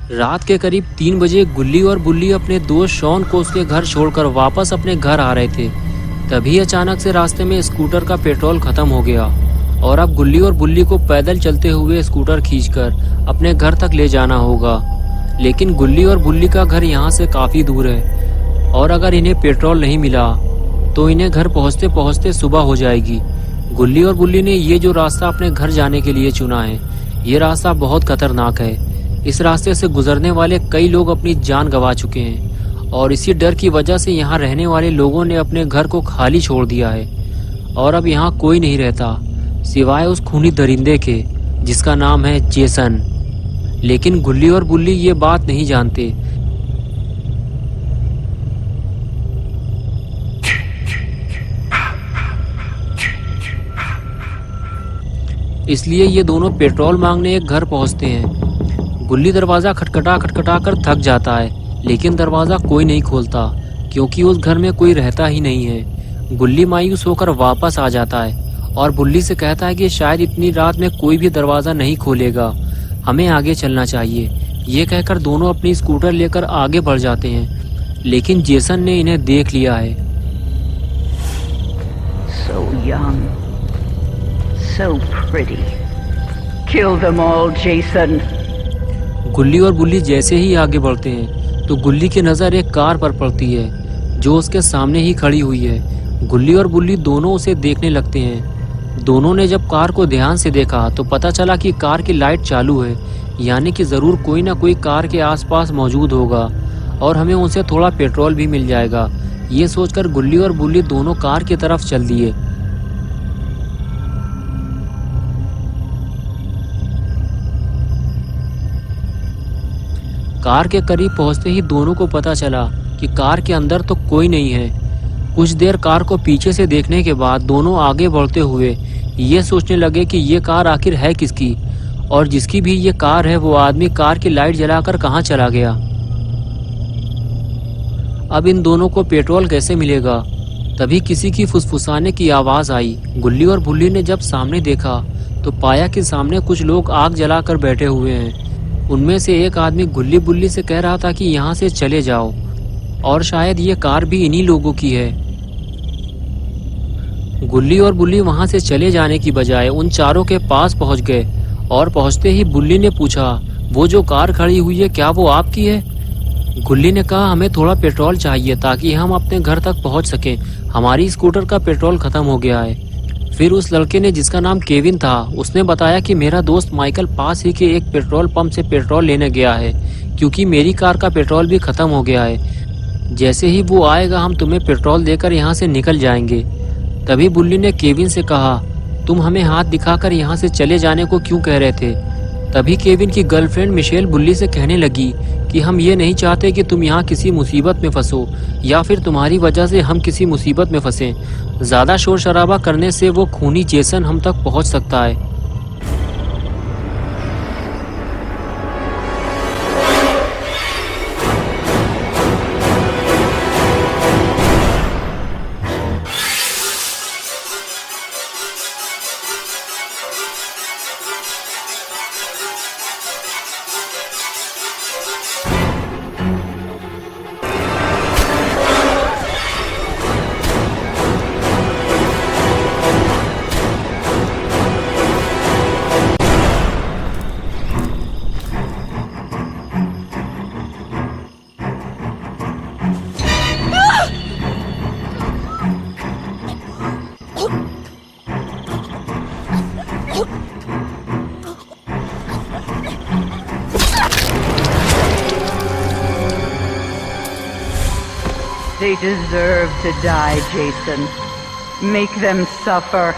रात के करीब 3 बजे गुल्ली और बुल्ली अपने दोस्त शॉन को उसके घर छोड़कर वापस अपने घर आ रहे थे। तभी अचानक से रास्ते में स्कूटर का पेट्रोल खत्म हो गया और अब गुल्ली और बुल्ली को पैदल चलते हुए स्कूटर खींचकर अपने घर तक ले जाना होगा। लेकिन गुल्ली और बुल्ली का घर यहाँ से काफी दूर है और अगर इन्हें पेट्रोल नहीं मिला तो इन्हें घर पहुँचते पहुँचते सुबह हो जाएगी। गुल्ली और बुल्ली ने ये जो रास्ता अपने घर जाने के लिए चुना है, ये रास्ता बहुत खतरनाक है। इस रास्ते से गुजरने वाले कई लोग अपनी जान गंवा चुके हैं और इसी डर की वजह से यहाँ रहने वाले लोगों ने अपने घर को खाली छोड़ दिया है और अब यहाँ कोई नहीं रहता सिवाय उस खूनी दरिंदे के जिसका नाम है जेसन। लेकिन गुल्ली और बुल्ली ये बात नहीं जानते। इसलिए ये दोनों पेट्रोल मांगने एक घर पहुंचते हैं। गुल्ली दरवाजा खटखटा खटखटा कर थक जाता है, लेकिन दरवाजा कोई नहीं खोलता क्योंकि उस घर में कोई रहता ही नहीं है। गुल्ली मायूस होकर वापस आ जाता है और बुल्ली से कहता है कि शायद इतनी रात में कोई भी दरवाजा नहीं खोलेगा, हमें आगे चलना चाहिए। ये कहकर दोनों अपनी स्कूटर लेकर आगे बढ़ जाते हैं, लेकिन जेसन ने इन्हें देख लिया है। So young, so pretty. Kill them all, Jason. गुल्ली और बुल्ली जैसे ही आगे बढ़ते हैं तो गुल्ली की नज़र एक कार पर पड़ती है जो उसके सामने ही खड़ी हुई है। गुल्ली और बुल्ली दोनों उसे देखने लगते हैं। दोनों ने जब कार को ध्यान से देखा तो पता चला कि कार की लाइट चालू है, यानी कि ज़रूर कोई ना कोई कार के आसपास मौजूद होगा और हमें उनसे थोड़ा पेट्रोल भी मिल जाएगा। ये सोचकर गुल्ली और बुल्ली दोनों कार की तरफ चल दिए। कार के करीब पहुंचते ही दोनों को पता चला कि कार के अंदर तो कोई नहीं है। कुछ देर कार को पीछे से देखने के बाद दोनों आगे बढ़ते हुए ये सोचने लगे कि ये कार आखिर है किसकी और जिसकी भी ये कार है वो आदमी कार की लाइट जलाकर कहाँ चला गया। अब इन दोनों को पेट्रोल कैसे मिलेगा। तभी किसी की फुसफुसाने की आवाज़ आई। गुल्ली और बुल्ली ने जब सामने देखा तो पाया कि सामने कुछ लोग आग जलाकर बैठे हुए हैं। उनमें से एक आदमी गुल्ली बुल्ली से कह रहा था कि यहाँ से चले जाओ और शायद ये कार भी इन्हीं लोगों की है। गुल्ली और बुल्ली वहाँ से चले जाने की बजाय उन चारों के पास पहुँच गए और पहुँचते ही बुल्ली ने पूछा, वो जो कार खड़ी हुई है क्या वो आपकी है? गुल्ली ने कहा, हमें थोड़ा पेट्रोल चाहिए ताकि हम अपने घर तक पहुँच सकें, हमारी स्कूटर का पेट्रोल खत्म हो गया है। फिर उस लड़के ने, जिसका नाम केविन था, उसने बताया कि मेरा दोस्त माइकल पास ही के एक पेट्रोल पंप से पेट्रोल लेने गया है क्योंकि मेरी कार का पेट्रोल भी खत्म हो गया है। जैसे ही वो आएगा हम तुम्हें पेट्रोल देकर यहाँ से निकल जाएंगे। तभी बुल्ली ने केविन से कहा, तुम हमें हाथ दिखाकर यहाँ से चले जाने को क्यों कह रहे थे? तभी केविन की गर्लफ्रेंड मिशेल बुल्ली से कहने लगी कि हम ये नहीं चाहते कि तुम यहाँ किसी मुसीबत में फंसो या फिर तुम्हारी वजह से हम किसी मुसीबत में फंसें। ज़्यादा शोर शराबा करने से वो खूनी जेसन हम तक पहुँच सकता है। They deserve to die, Jason. Make them suffer.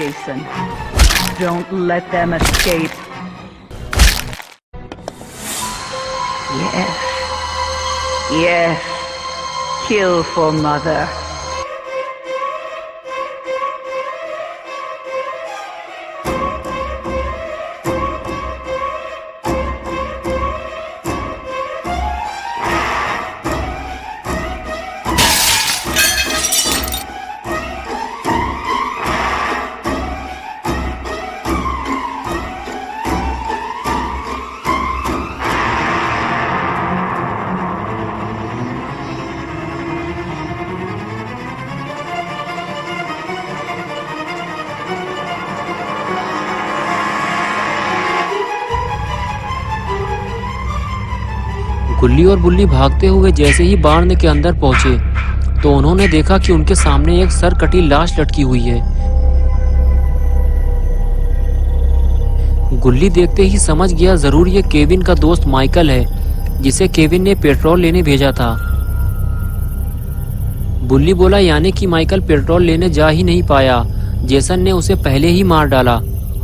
Jason. Don't let them escape. Yes. Yes. Kill for Mother. गुल्ली और बुल्ली भागते हुए जैसे ही बार्ण के अंदर पहुंचे तो उन्होंने देखा कि उनके सामने एक सर कटी लाश लटकी हुई है। गुल्ली देखते ही समझ गया जरूर ये केविन का दोस्त माइकल है जिसे केविन ने पेट्रोल लेने भेजा था। बुल्ली बोला यानी कि माइकल पेट्रोल लेने जा ही नहीं पाया, जेसन ने उसे पहले ही मार डाला।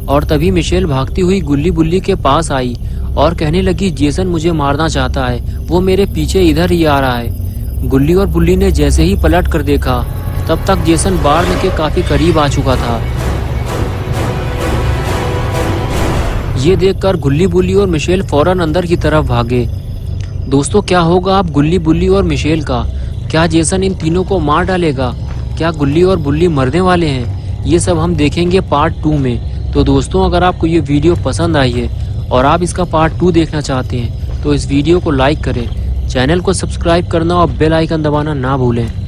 और तभी मिशेल भागती हुई गुल्ली बुल्ली के पास आई और कहने लगी जेसन मुझे मारना चाहता है, वो मेरे पीछे इधर ही आ रहा है। गुल्ली और बुल्ली ने जैसे ही पलट कर देखा तब तक जेसन बार्ण के काफी करीब आ चुका था। ये देखकर गुल्ली बुल्ली और मिशेल फौरन अंदर की तरफ भागे। दोस्तों क्या होगा अब गुल्ली बुल्ली और मिशेल का? क्या जेसन इन तीनों को मार डालेगा? क्या गुल्ली और बुल्ली मरने वाले हैं? ये सब हम देखेंगे पार्ट 2 में। तो दोस्तों अगर आपको ये वीडियो पसंद आई है और आप इसका पार्ट 2 देखना चाहते हैं तो इस वीडियो को लाइक करें, चैनल को सब्सक्राइब करना और बेल आइकन दबाना ना भूलें।